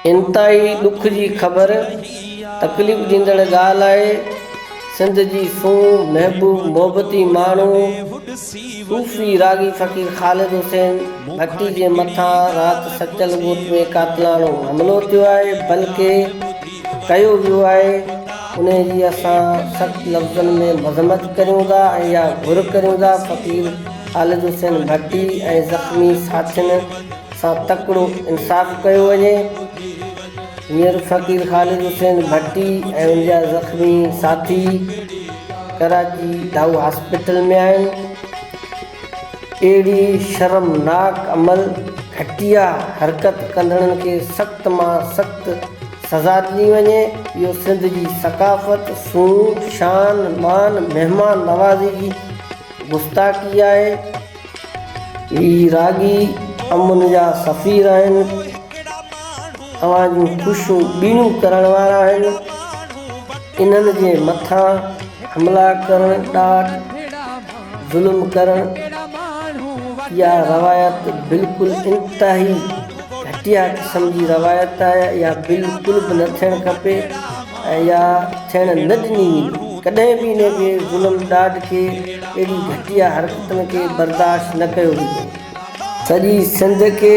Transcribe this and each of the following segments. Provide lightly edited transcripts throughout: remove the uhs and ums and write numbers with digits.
इंतहाई दुख जी ख़बर तकलीफ़ ॾींदड़ ॻाल्हि आहे। सिंध जी सूं महबूब मोहबती माण्हू सूफ़ी रागी फ़कीर ख़ालिद हुसैन भट्टी जे मथां राति सचल ॻोठ में कातलाणो हमिलो थियो आहे, बल्कि कयो वियो आहे। उन जी असां सख़्तु लफ़्ज़नि में मज़म्मत करियूं था ऐं या घुर करियूं था। फ़कीर ख़ालिद हुसैन भट्टी ऐं ज़ख़्मी साथियुनि सां तकिड़ो इंसाफ़ कयो वञे। हींअर फ़कीर ख़ालिद हुसैन भट्टी ऐं उनजा ज़ख़्मी साथी कराची डाउ हॉस्पिटल में आहिनि। अहिड़ी शर्मनाक अमल घटिया हरकत कंदड़नि खे सख़्त मां सख़्तु सज़ा ॾिनी वञे। इहो सिंध जी सक़ाफ़त, सूं, शान, मान, महिमान नवाज़ी जी गुस्ताखी आहे। ही रागी अमुन जा सफ़ीर आहिनि, तव्हां जूं ख़ुशियूं ॿीणियूं करण वारा आहिनि। इन्हनि जे मथां हमला करण, ॾाढ ज़ुल्म करण, इहा रवायत बिल्कुलु इंतिहाई घटिया क़िस्म जी रवायत आहे। इहा बिल्कुलु बि न थियणु खपे ऐं इहा थियणु न ॾिनी वेंदी। कॾहिं बि इन खे ज़ुल्म ॾाढ खे, अहिड़ी घटिया हरकतुनि खे बर्दाश्त न कयो वेंदो। सॼी सिंध खे,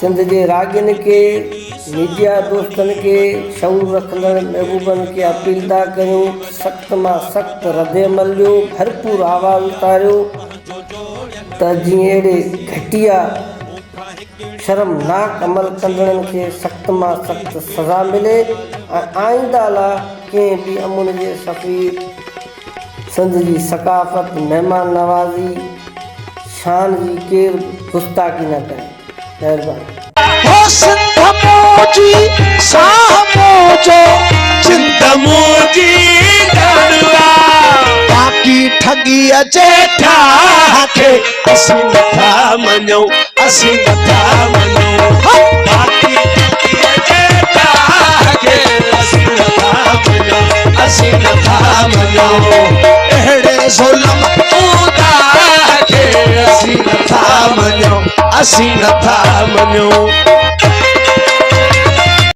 सिंध जे रागियुनि खे, मीडिया दोस्तनि खे, शऊर रखंदड़ महबूबनि खे अपील था करियूं, सख़्त मां सख़्तु रद्द-ए-अमल ॾियो, भरपूर आवाज़ उतारियो त जीअं अहिड़े घटिया शर्मनाक अमल कंदड़नि खे सख़्त मां सख़्तु सज़ा मिले ऐं आईंदा लाइ कंहिं बि अमुन जे सफ़ीर, सिंध जी सक़ाफ़त, महिमान नवाज़ी, शान जी केरु गुस्ताखी न करे। महिरबानी। सिंध मोजी सामोजो सिंध मोजी गड़वा बाकी ठगी अचे ठाके असीं नथा मञो, असीं नथा मञो। बाकी ठगी अचे ठाके असीं नथा मञो, असीं नथा मञो। अहिड़े ज़ुल्म खे असीं नथा मञो, असीं नथा मञो।